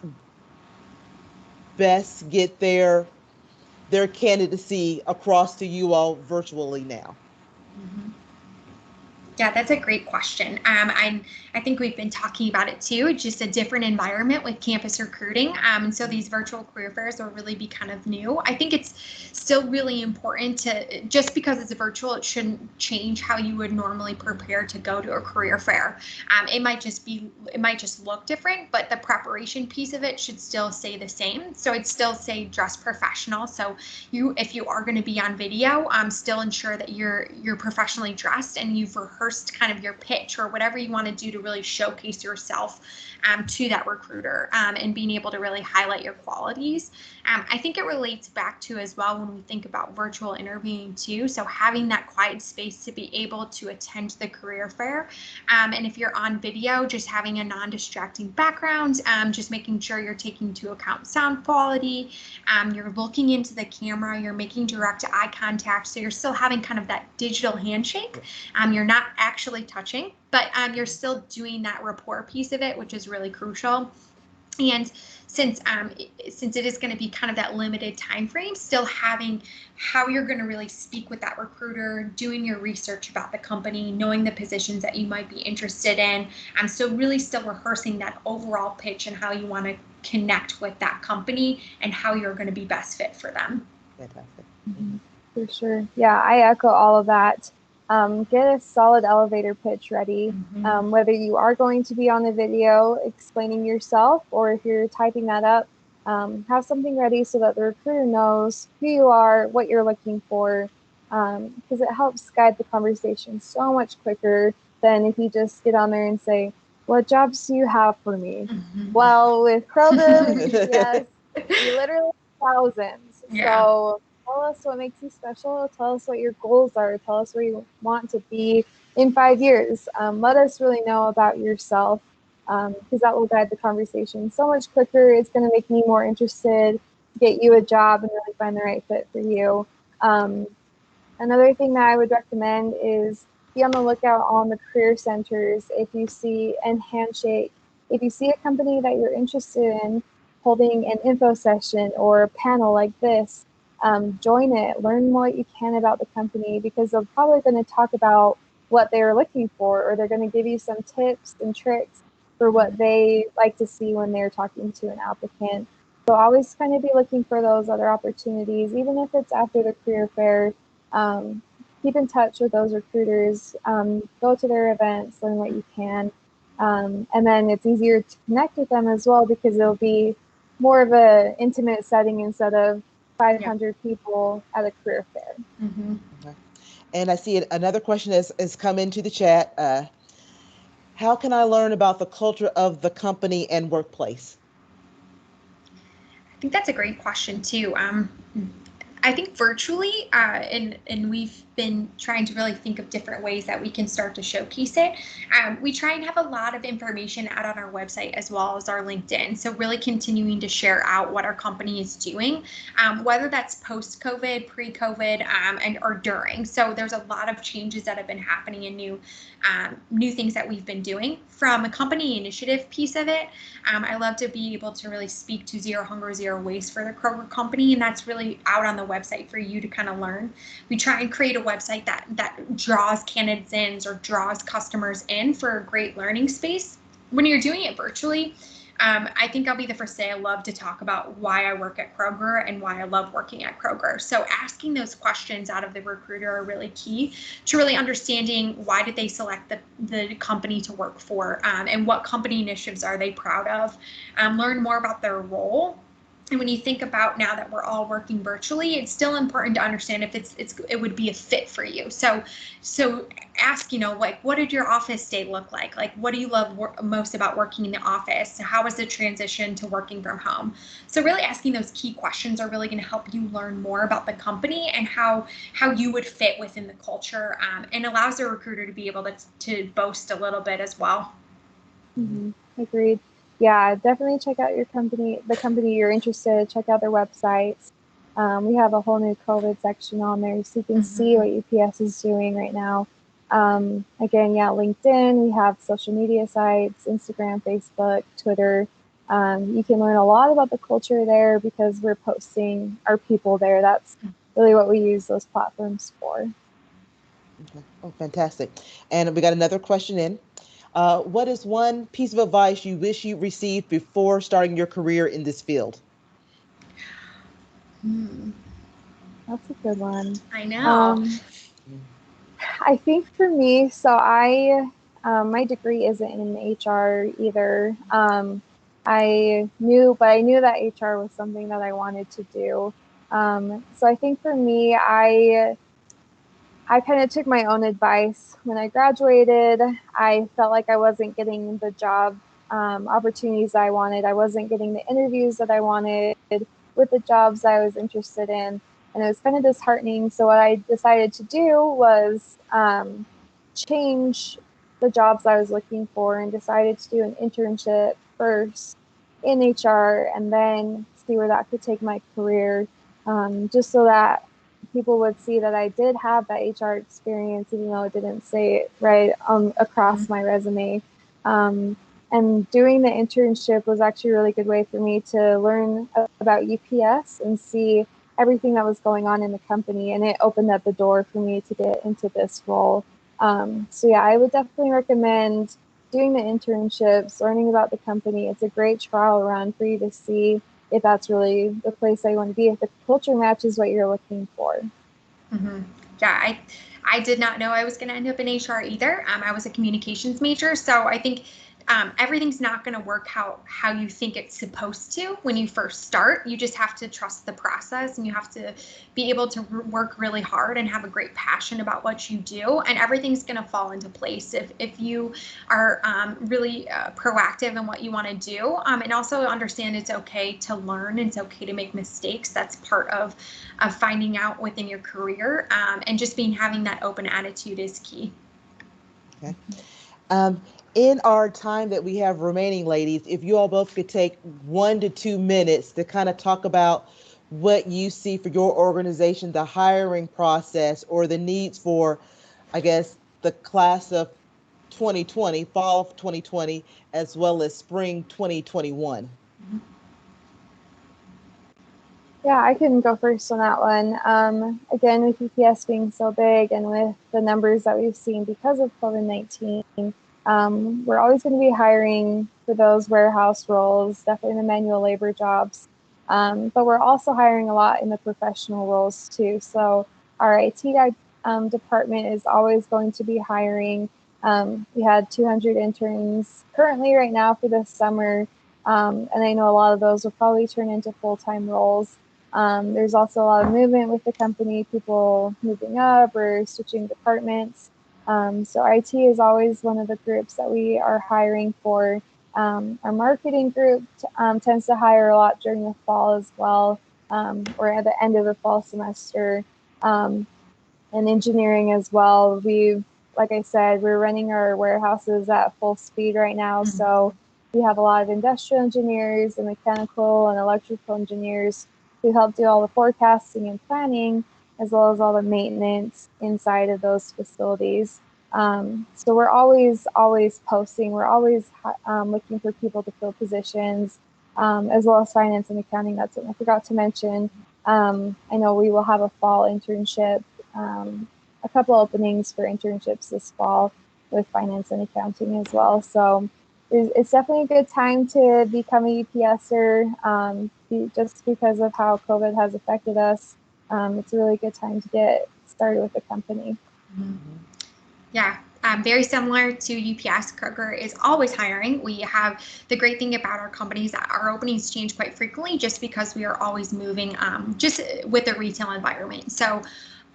Speaker 1: best get their candidacy across to you all virtually now?
Speaker 3: Mm-hmm. Yeah, that's a great question. I think we've been talking about it too, just a different environment with campus recruiting. And so these virtual career fairs will really be kind of new. I think it's still really important to, just because it's virtual, it shouldn't change how you would normally prepare to go to a career fair. It might just look different, but the preparation piece of it should still stay the same. So I'd still say dress professional. So if you are going to be on video, still ensure that you're professionally dressed and you've rehearsed kind of your pitch or whatever you want to do to really showcase yourself to that recruiter and being able to really highlight your qualities. I think it relates back to as well when we think about virtual interviewing too. So having that quiet space to be able to attend the career fair. And if you're on video, just having a non-distracting background, just making sure you're taking into account sound quality, you're looking into the camera, you're making direct eye contact. So you're still having kind of that digital handshake. You're not actually touching, but you're still doing that rapport piece of it, which is really crucial. And since it is going to be kind of that limited time frame, still having how you're going to really speak with that recruiter, doing your research about the company, knowing the positions that you might be interested in. So really still rehearsing that overall pitch and how you want to connect with that company and how you're going to be best fit for them.
Speaker 1: Fantastic.
Speaker 2: Mm-hmm. For sure. Yeah, I echo all of that. Get a solid elevator pitch ready, whether you are going to be on the video explaining yourself or if you're typing that up, have something ready so that the recruiter knows who you are, what you're looking for, because it helps guide the conversation so much quicker than if you just get on there and say, what jobs do you have for me? Mm-hmm. Well, with Kroger, yes, we literally have thousands. Yeah. So tell us what makes you special. Tell us what your goals are. Tell us where you want to be in 5 years. Let us really know about yourself because that will guide the conversation so much quicker. It's going to make me more interested to get you a job and really find the right fit for you. Another thing that I would recommend is be on the lookout on the career centers. If you see Handshake, if you see a company that you're interested in holding an info session or a panel like this, join it, learn what you can about the company because they're probably going to talk about what they're looking for or they're going to give you some tips and tricks for what they like to see when they're talking to an applicant. So always kind of be looking for those other opportunities, even if it's after the career fair. Keep in touch with those recruiters, go to their events, learn what you can. And then it's easier to connect with them as well because it'll be more of an intimate setting instead of 500 people at a career fair.
Speaker 3: Mm-hmm.
Speaker 1: Okay. And I see another question has come into the chat. How can I learn about the culture of the company and workplace?
Speaker 3: I think that's a great question too. I think virtually, and we've been trying to really think of different ways that we can start to showcase it. We try and have a lot of information out on our website as well as our LinkedIn. So really continuing to share out what our company is doing, whether that's post-COVID, pre-COVID, and or during. So there's a lot of changes that have been happening and new things that we've been doing. From a company initiative piece of it, I love to be able to really speak to Zero Hunger, Zero Waste for the Kroger company, and that's really out on the website for you to kind of learn. We try and create a website that draws candidates in or draws customers in for a great learning space. When you're doing it virtually, I think I'll be the first to say I love to talk about why I work at Kroger and why I love working at Kroger. So asking those questions out of the recruiter are really key to really understanding why did they select the company to work for, and what company initiatives are they proud of. Learn more about their role. And when you think about now that we're all working virtually, it's still important to understand if it would be a fit for you. So ask, like, what did your office day look like? Like, what do you love most about working in the office? How was the transition to working from home? So really asking those key questions are really going to help you learn more about the company and how you would fit within the culture, and allows the recruiter to be able to boast a little bit as well.
Speaker 2: Mm-hmm. Agreed. Yeah, definitely check out the company you're interested, check out their websites. We have a whole new COVID section on there so you can see what UPS is doing right now. Again, yeah, LinkedIn, we have social media sites, Instagram, Facebook, Twitter. You can learn a lot about the culture there because we're posting our people there. That's really what we use those platforms for.
Speaker 1: Okay. Oh, fantastic. And we got another question in. What is one piece of advice you wish you received before starting your career in this field?
Speaker 2: That's a good one.
Speaker 3: I know.
Speaker 2: I think for me, so my degree isn't in HR either. I knew that HR was something that I wanted to do. So I think for me, I kind of took my own advice. When I graduated, I felt like I wasn't getting the job opportunities I wanted. I wasn't getting the interviews that I wanted with the jobs I was interested in. And it was kind of disheartening. So what I decided to do was change the jobs I was looking for and decided to do an internship first in HR and then see where that could take my career, just so that people would see that I did have that HR experience, even though it didn't say it right across my resume. And doing the internship was actually a really good way for me to learn about UPS and see everything that was going on in the company. And it opened up the door for me to get into this role. So yeah, I would definitely recommend doing the internships, learning about the company. It's a great trial run for you to see if that's really the place that you want to be, if the culture matches what you're looking for.
Speaker 3: Yeah, I did not know I was going to end up in HR either. I was a communications major, so I think everything's not going to work how you think it's supposed to when you first start. You just have to trust the process, and you have to be able to work really hard and have a great passion about what you do, and everything's going to fall into place if you are really proactive in what you want to do, and also understand it's okay to learn, it's okay to make mistakes. That's part of finding out within your career, and just having that open attitude is key.
Speaker 1: Okay. In our time that we have remaining, ladies, if you all both could take 1 to 2 minutes to kind of talk about what you see for your organization, the hiring process or the needs for, I guess, the class of 2020, fall of 2020, as well as spring 2021.
Speaker 2: Yeah, I can go first on that one. Again, with UPS being so big and with the numbers that we've seen because of COVID-19, we're always going to be hiring for those warehouse roles, definitely the manual labor jobs. But we're also hiring a lot in the professional roles too. So our IT department is always going to be hiring. We had 200 interns currently right now for this summer. And I know a lot of those will probably turn into full-time roles. There's also a lot of movement with the company, people moving up or switching departments. So IT is always one of the groups that we are hiring for. Our marketing group tends to hire a lot during the fall as well, or at the end of the fall semester. and engineering as well. Like I said, we're running our warehouses at full speed right now.
Speaker 3: Mhm.
Speaker 2: So we have a lot of industrial engineers and mechanical and electrical engineers who help do all the forecasting and planning, as well as all the maintenance inside of those facilities. So we're always posting. We're always looking for people to fill positions, as well as finance and accounting. That's what I forgot to mention. I know we will have a fall internship, a couple openings for internships this fall with finance and accounting as well. So it's definitely a good time to become a UPSer, just because of how COVID has affected us. It's a really good time to get started with the company.
Speaker 3: Yeah, very similar to UPS, Kroger is always hiring. We have the great thing about our companies that our openings change quite frequently just because we are always moving just with the retail environment. So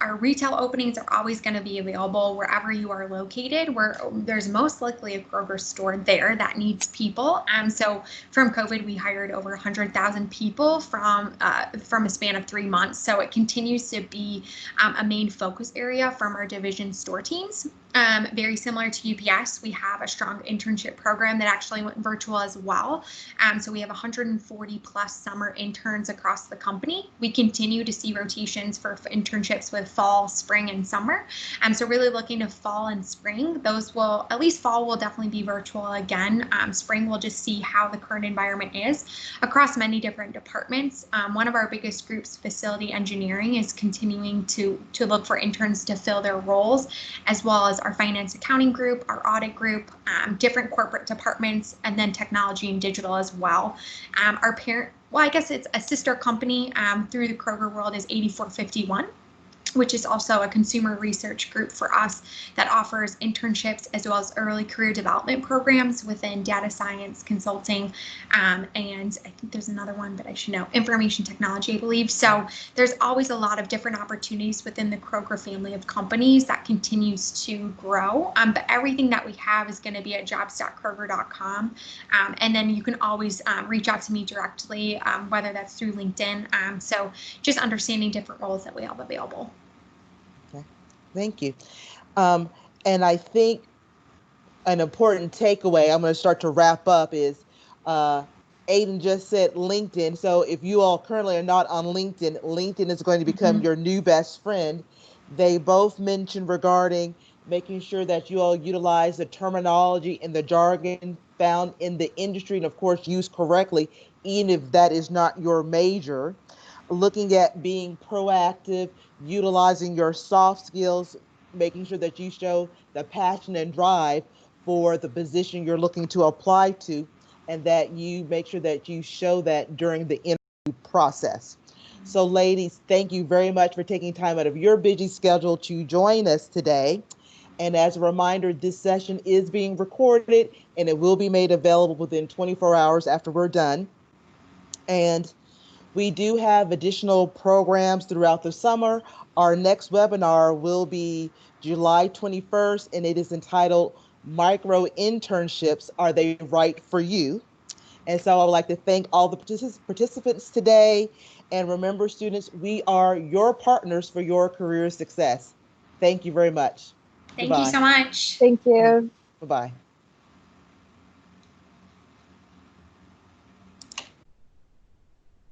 Speaker 3: our retail openings are always going to be available wherever you are located, where there's most likely a Kroger store there that needs people. So from COVID, we hired over 100,000 people from a span of 3 months. So it continues to be a main focus area from our division store teams. Very similar to UPS, we have a strong internship program that actually went virtual as well. So we have 140 plus summer interns across the company. We continue to see rotations for internships with fall, spring, and summer. So really looking to fall and spring. Those will, at least fall will definitely be virtual again. Spring we'll just see how the current environment is across many different departments. One of our biggest groups, facility engineering, is continuing to look for interns to fill their roles, as well as our finance accounting group, our audit group, different corporate departments, and then technology and digital as well. Our parent, well, I guess it's a sister company through the Kroger world, is 8451. Which is also a consumer research group for us that offers internships as well as early career development programs within data science, consulting, and I think there's another one, but I should know, information technology, I believe. So there's always a lot of different opportunities within the Kroger family of companies that continues to grow. But everything that we have is going to be at jobs.kroger.com. And then you can always reach out to me directly, whether that's through LinkedIn. So just understanding different roles that we have available.
Speaker 1: Thank you. And I think an important takeaway, I'm going to start to wrap up, is Aidan just said LinkedIn. So if you all currently are not on LinkedIn, LinkedIn is going to become your new best friend. They both mentioned regarding making sure that you all utilize the terminology and the jargon found in the industry, and of course, use correctly, even if that is not your major. Looking at being proactive, utilizing your soft skills, making sure that you show the passion and drive for the position you're looking to apply to, and that you make sure that you show that during the interview process. So ladies, thank you very much for taking time out of your busy schedule to join us today. And as a reminder, this session is being recorded and it will be made available within 24 hours after we're done. And we do have additional programs throughout the summer. Our next webinar will be July 21st, and it is entitled Micro Internships, Are They Right for You? And so I would like to thank all the participants today. And remember, students, we are your partners for your career success. Thank you very much.
Speaker 3: Thank you so much.
Speaker 2: Thank you.
Speaker 1: Bye-bye.